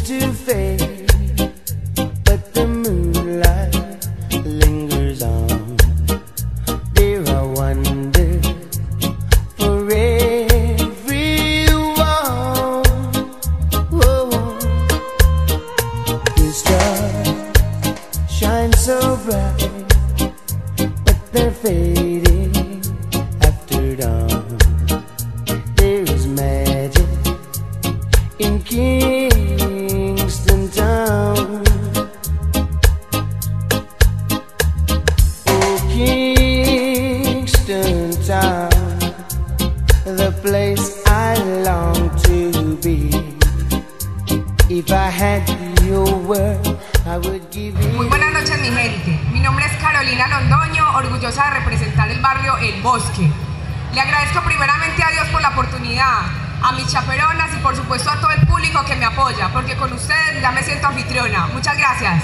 to fade, but the moonlight lingers on. There are wonders for everyone. Whoa. The stars shine so bright, but they're fading after dawn. There is magic in Kingston Town. Oh, Kingston Town, the place I long to be. If I had your word, I would give you. Muy buenas noches, mi gente. Mi nombre es Carolina Londoño, orgullosa de representar el barrio El Bosque. Le agradezco primeramente a Dios por la oportunidad, a mis chaperonas y por supuesto a todo el público que me apoya, porque con ustedes ya me siento anfitriona. Muchas gracias.